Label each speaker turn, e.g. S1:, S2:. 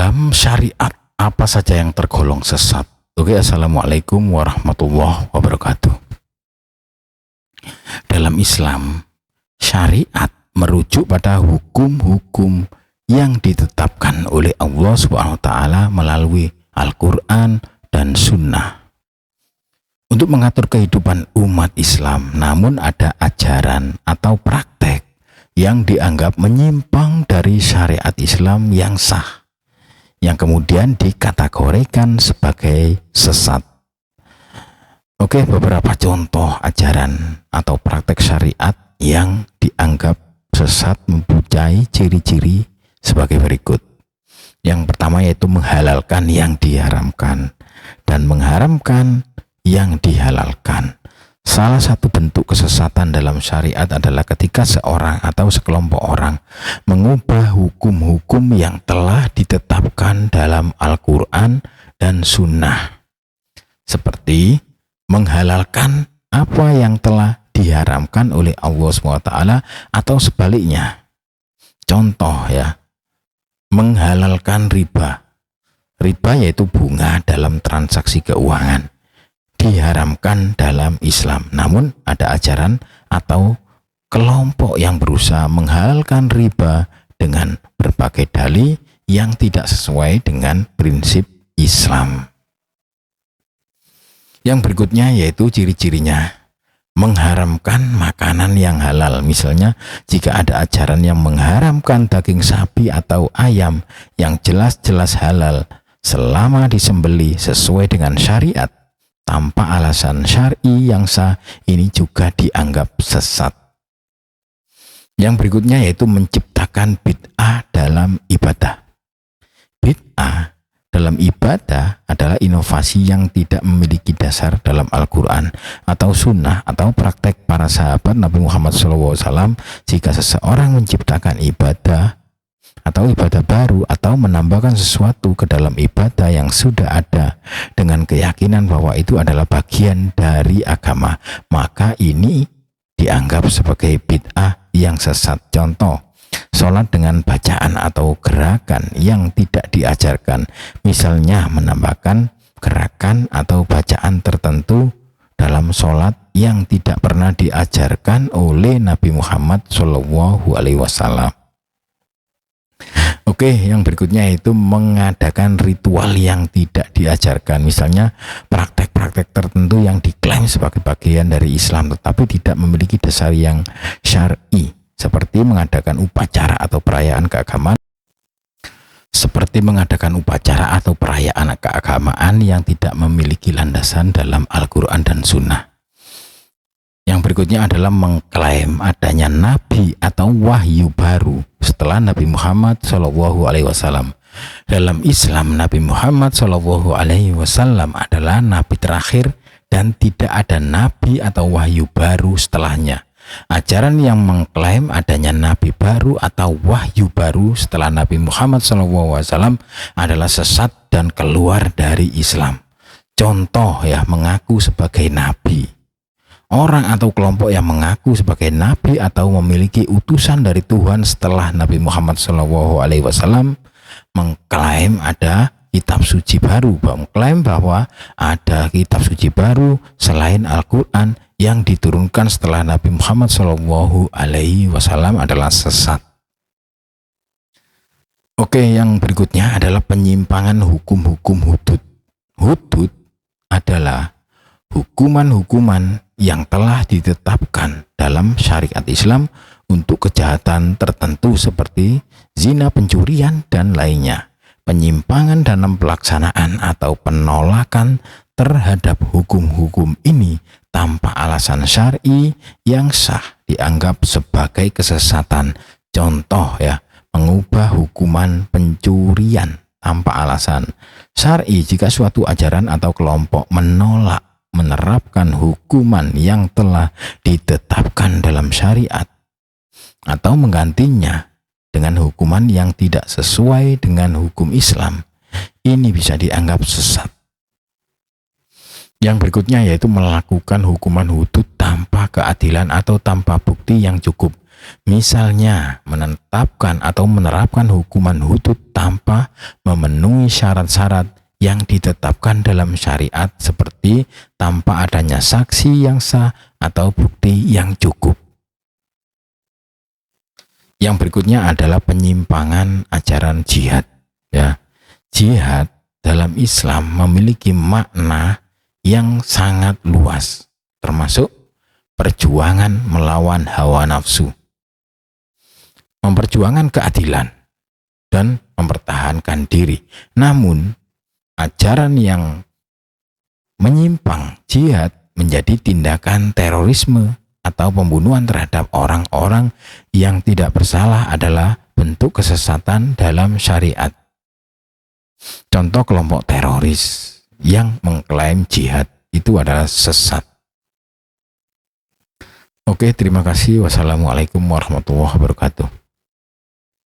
S1: dalam syariat apa saja yang tergolong sesat? Oke, assalamualaikum warahmatullahi wabarakatuh. Dalam Islam, syariat merujuk pada hukum-hukum yang ditetapkan oleh Allah SWT melalui Al-Quran dan Sunnah untuk mengatur kehidupan umat Islam. Namun ada ajaran atau praktek yang dianggap menyimpang dari syariat Islam yang sah, yang kemudian dikategorikan sebagai sesat. Oke, beberapa contoh ajaran atau praktek syariat yang dianggap sesat mempunyai ciri-ciri sebagai berikut. Yang pertama yaitu menghalalkan yang diharamkan dan mengharamkan yang dihalalkan. Salah satu bentuk kesesatan dalam syariat adalah ketika seorang atau sekelompok orang mengubah hukum-hukum yang telah ditetapkan dalam Al-Quran dan Sunnah, seperti menghalalkan apa yang telah diharamkan oleh Allah SWT atau sebaliknya. Contoh ya, menghalalkan riba. Riba yaitu bunga dalam transaksi keuangan, diharamkan dalam Islam. Namun ada ajaran atau kelompok yang berusaha menghalalkan riba dengan berbagai dalih yang tidak sesuai dengan prinsip Islam. Yang berikutnya yaitu ciri-cirinya mengharamkan makanan yang halal. Misalnya jika ada ajaran yang mengharamkan daging sapi atau ayam yang jelas-jelas halal selama disembelih sesuai dengan syariat tanpa alasan syar'i yang sah, ini juga dianggap sesat. Yang berikutnya yaitu menciptakan bid'ah dalam ibadah. Bid'ah dalam ibadah adalah inovasi yang tidak memiliki dasar dalam Al-Quran atau Sunnah atau praktek para sahabat Nabi Muhammad SAW. Jika seseorang menciptakan ibadah atau ibadah baru atau menambahkan sesuatu ke dalam ibadah yang sudah ada dengan keyakinan bahwa itu adalah bagian dari agama, maka ini dianggap sebagai bid'ah yang sesat. Contoh, sholat dengan bacaan atau gerakan yang tidak diajarkan, misalnya menambahkan gerakan atau bacaan tertentu dalam sholat yang tidak pernah diajarkan oleh Nabi Muhammad SAW. Oke, yang berikutnya itu mengadakan ritual yang tidak diajarkan, misalnya praktek-praktek tertentu yang diklaim sebagai bagian dari Islam tetapi tidak memiliki dasar yang syar'i, seperti mengadakan upacara atau perayaan keagamaan yang tidak memiliki landasan dalam Al-Quran dan Sunnah. Yang berikutnya adalah mengklaim adanya nabi atau wahyu baru setelah Nabi Muhammad SAW. Dalam Islam, Nabi Muhammad SAW adalah nabi terakhir dan tidak ada nabi atau wahyu baru setelahnya. Ajaran yang mengklaim adanya nabi baru atau wahyu baru setelah Nabi Muhammad SAW adalah sesat dan keluar dari Islam. Contoh ya, mengaku sebagai nabi. Orang atau kelompok yang mengaku sebagai nabi atau memiliki utusan dari Tuhan setelah Nabi Muhammad SAW mengklaim ada kitab suci baru, mengklaim bahwa ada kitab suci baru selain Al-Quran yang diturunkan setelah Nabi Muhammad SAW adalah sesat. Oke, yang berikutnya adalah penyimpangan hukum-hukum hudud. Hudud adalah hukuman-hukuman yang telah ditetapkan dalam syariat Islam untuk kejahatan tertentu seperti zina, pencurian, dan lainnya. Penyimpangan dalam pelaksanaan atau penolakan terhadap hukum-hukum ini tanpa alasan syar'i yang sah dianggap sebagai kesesatan. Contoh ya, mengubah hukuman pencurian tanpa alasan syar'i jika suatu ajaran atau kelompok menolak menerapkan hukuman yang telah ditetapkan dalam syariat atau menggantinya dengan hukuman yang tidak sesuai dengan hukum Islam, ini bisa dianggap sesat. Yang berikutnya yaitu melakukan hukuman hudud tanpa keadilan atau tanpa bukti yang cukup. Misalnya, menetapkan atau menerapkan hukuman hudud tanpa memenuhi syarat-syarat yang ditetapkan dalam syariat seperti tanpa adanya saksi yang sah atau bukti yang cukup. Yang berikutnya adalah penyimpangan ajaran jihad. Ya, jihad dalam Islam memiliki makna yang sangat luas, termasuk perjuangan melawan hawa nafsu, memperjuangkan keadilan, dan mempertahankan diri. Namun, ajaran yang menyimpang jihad menjadi tindakan terorisme atau pembunuhan terhadap orang-orang yang tidak bersalah adalah bentuk kesesatan dalam syariat. Contoh kelompok teroris yang mengklaim jihad itu adalah sesat. Oke, terima kasih. Wassalamualaikum warahmatullahi wabarakatuh.